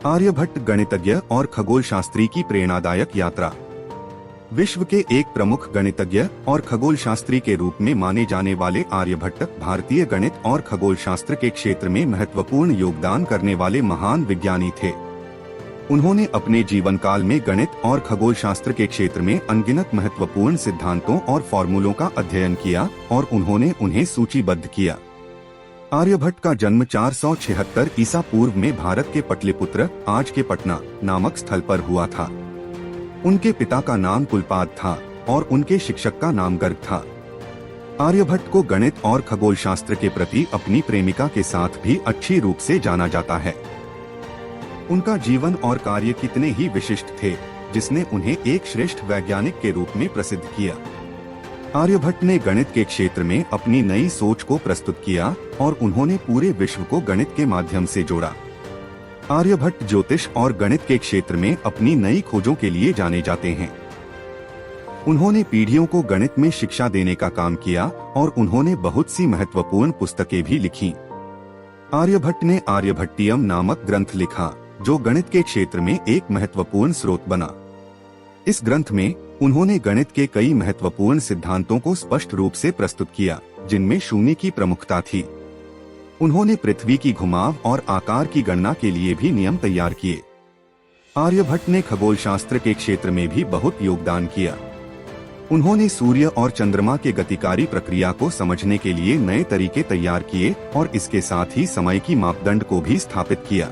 आर्यभट्ट गणितज्ञ और खगोल शास्त्री की प्रेरणादायक यात्रा। विश्व के एक प्रमुख गणितज्ञ और खगोल शास्त्री के रूप में माने जाने वाले आर्यभट्ट भारतीय गणित और खगोल शास्त्र के क्षेत्र में महत्वपूर्ण योगदान करने वाले महान विज्ञानी थे। उन्होंने अपने जीवन काल में गणित और खगोल शास्त्र के क्षेत्र में अनगिनत महत्वपूर्ण सिद्धांतों और फॉर्मूलों का अध्ययन किया और उन्होंने उन्हें सूचीबद्ध किया। आर्यभट्ट का जन्म 476 ईसा पूर्व में भारत के पटलिपुत्र, आज के पटना नामक स्थल पर हुआ था। उनके पिता का नाम कुलपाद था और उनके शिक्षक का नाम गर्ग था। आर्यभट्ट को गणित और खगोल शास्त्र के प्रति अपनी प्रेमिका के साथ भी अच्छी रूप से जाना जाता है। उनका जीवन और कार्य कितने ही विशिष्ट थे, जिसने उन्हें एक श्रेष्ठ वैज्ञानिक के रूप में प्रसिद्ध किया। आर्यभट्ट ने गणित के क्षेत्र में अपनी नई सोच को प्रस्तुत किया और उन्होंने पूरे विश्व को गणित के माध्यम से जोड़ा। आर्यभट्ट ज्योतिष और गणित के क्षेत्र में अपनी नई खोजों के लिए जाने जाते हैं। उन्होंने पीढ़ियों को गणित में शिक्षा देने का काम किया और उन्होंने बहुत सी महत्वपूर्ण पुस्तकें भी लिखी। आर्यभट्ट ने आर्यभट्टियम नामक ग्रंथ लिखा, जो गणित के क्षेत्र में एक महत्वपूर्ण स्रोत बना। इस ग्रंथ में उन्होंने गणित के कई महत्वपूर्ण सिद्धांतों को स्पष्ट रूप से प्रस्तुत किया, जिनमें शून्य की प्रमुखता थी। उन्होंने पृथ्वी की घुमाव और आकार की गणना के लिए भी नियम तैयार किए। आर्यभट्ट ने खगोल शास्त्र के क्षेत्र में भी बहुत योगदान किया। उन्होंने सूर्य और चंद्रमा के गतिकारी प्रक्रिया को समझने के लिए नए तरीके तैयार किए और इसके साथ ही समय की मापदंड को भी स्थापित किया।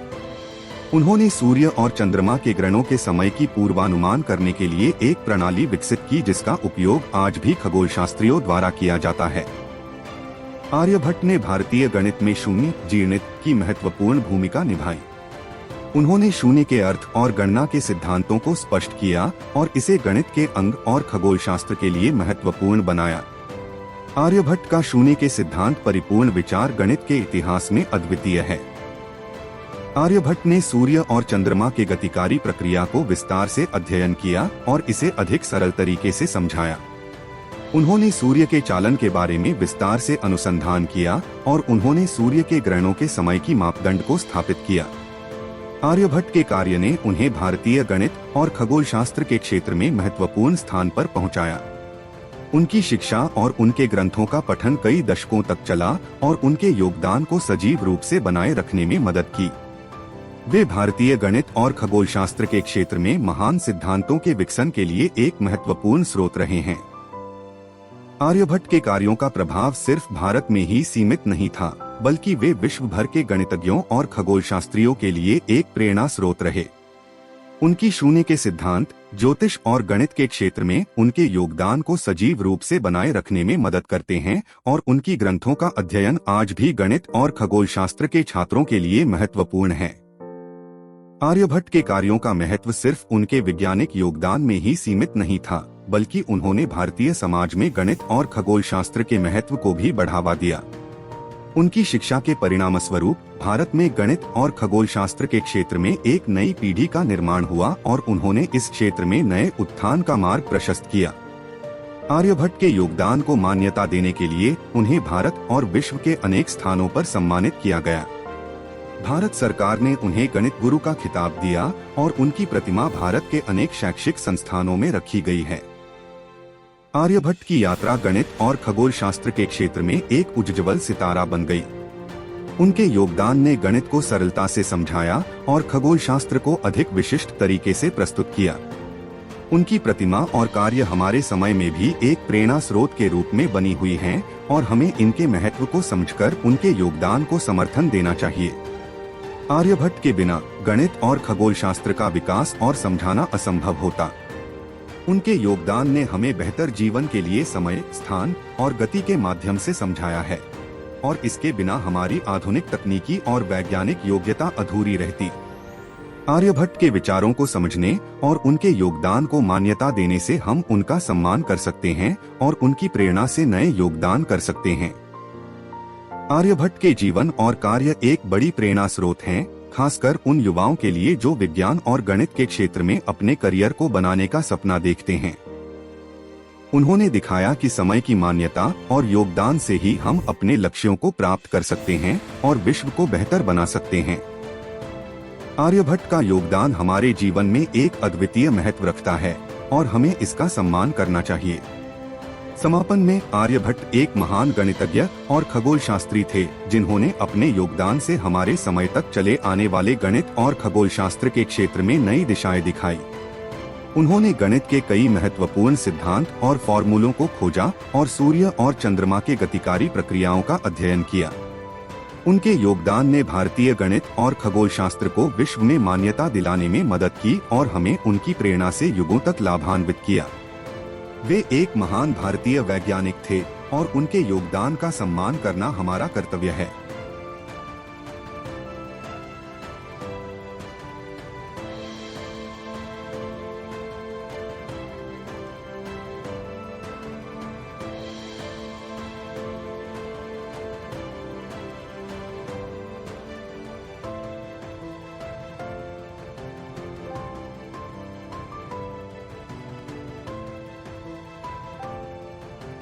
उन्होंने सूर्य और चंद्रमा के ग्रहणों के समय की पूर्वानुमान करने के लिए एक प्रणाली विकसित की, जिसका उपयोग आज भी खगोल शास्त्रियों द्वारा किया जाता है। आर्यभट्ट ने भारतीय गणित में शून्य जीर्णित की महत्वपूर्ण भूमिका निभाई। उन्होंने शून्य के अर्थ और गणना के सिद्धांतों को स्पष्ट किया और इसे गणित के अंग और खगोल शास्त्र के लिए महत्वपूर्ण बनाया। आर्यभट्ट का शून्य के सिद्धांत परिपूर्ण विचार गणित के इतिहास में अद्वितीय है। आर्यभट्ट ने सूर्य और चंद्रमा के गतिकारी प्रक्रिया को विस्तार से अध्ययन किया और इसे अधिक सरल तरीके से समझाया। उन्होंने सूर्य के चालन के बारे में विस्तार से अनुसंधान किया और उन्होंने सूर्य के ग्रहणों के समय की मापदंड को स्थापित किया। आर्यभट्ट के कार्य ने उन्हें भारतीय गणित और खगोल शास्त्र के क्षेत्र में महत्वपूर्ण स्थान पर पहुंचाया। उनकी शिक्षा और उनके ग्रंथों का पठन कई दशकों तक चला और उनके योगदान को सजीव रूप से बनाए रखने में मदद की। वे भारतीय गणित और खगोल शास्त्र के क्षेत्र में महान सिद्धांतों के विकसन के लिए एक महत्वपूर्ण स्रोत रहे हैं। आर्यभट्ट के कार्यों का प्रभाव सिर्फ भारत में ही सीमित नहीं था, बल्कि वे विश्व भर के गणितज्ञों और खगोल शास्त्रियों के लिए एक प्रेरणा स्रोत रहे। उनकी शून्य के सिद्धांत, ज्योतिष और गणित के क्षेत्र में उनके योगदान को सजीव रूप से बनाए रखने में मदद करते हैं और उनकी ग्रंथों का अध्ययन आज भी गणित और खगोल शास्त्र के छात्रों के लिए महत्वपूर्ण है। आर्यभट्ट के कार्यों का महत्व सिर्फ उनके वैज्ञानिक योगदान में ही सीमित नहीं था, बल्कि उन्होंने भारतीय समाज में गणित और खगोल शास्त्र के महत्व को भी बढ़ावा दिया। उनकी शिक्षा के परिणामस्वरूप भारत में गणित और खगोल शास्त्र के क्षेत्र में एक नई पीढ़ी का निर्माण हुआ और उन्होंने इस क्षेत्र में नए उत्थान का मार्ग प्रशस्त किया। आर्यभट्ट के योगदान को मान्यता देने के लिए उन्हें भारत और विश्व के अनेक स्थानों पर सम्मानित किया गया। भारत सरकार ने उन्हें गणित गुरु का खिताब दिया और उनकी प्रतिमा भारत के अनेक शैक्षिक संस्थानों में रखी गई है। आर्यभट्ट की यात्रा गणित और खगोल शास्त्र के क्षेत्र में एक उज्ज्वल सितारा बन गई। उनके योगदान ने गणित को सरलता से समझाया और खगोल शास्त्र को अधिक विशिष्ट तरीके से प्रस्तुत किया। उनकी प्रतिमा और कार्य हमारे समय में भी एक प्रेरणा स्रोत के रूप में बनी हुई हैं और हमें इनके महत्व को समझकर उनके योगदान को समर्थन देना चाहिए। आर्यभट्ट के बिना गणित और खगोल शास्त्र का विकास और समझाना असंभव होता। उनके योगदान ने हमें बेहतर जीवन के लिए समय, स्थान और गति के माध्यम से समझाया है और इसके बिना हमारी आधुनिक तकनीकी और वैज्ञानिक योग्यता अधूरी रहती। आर्यभट्ट के विचारों को समझने और उनके योगदान को मान्यता देने से हम उनका सम्मान कर सकते हैं और उनकी प्रेरणा से नए योगदान कर सकते हैं। आर्यभट्ट के जीवन और कार्य एक बड़ी प्रेरणा स्रोत हैं, खासकर उन युवाओं के लिए जो विज्ञान और गणित के क्षेत्र में अपने करियर को बनाने का सपना देखते हैं। उन्होंने दिखाया कि समय की मान्यता और योगदान से ही हम अपने लक्ष्यों को प्राप्त कर सकते हैं और विश्व को बेहतर बना सकते हैं। आर्यभट्ट का योगदान हमारे जीवन में एक अद्वितीय महत्व रखता है और हमें इसका सम्मान करना चाहिए। समापन में आर्यभट्ट एक महान गणितज्ञ और खगोल शास्त्री थे, जिन्होंने अपने योगदान से हमारे समय तक चले आने वाले गणित और खगोल शास्त्र के क्षेत्र में नई दिशाएं दिखाई। उन्होंने गणित के कई महत्वपूर्ण सिद्धांत और फॉर्मूलों को खोजा और सूर्य और चंद्रमा के गतिकारी प्रक्रियाओं का अध्ययन किया। उनके योगदान ने भारतीय गणित और खगोल शास्त्र को विश्व में मान्यता दिलाने में मदद की और हमें उनकी प्रेरणा से युगों तक लाभान्वित किया। वे एक महान भारतीय वैज्ञानिक थे और उनके योगदान का सम्मान करना हमारा कर्तव्य है।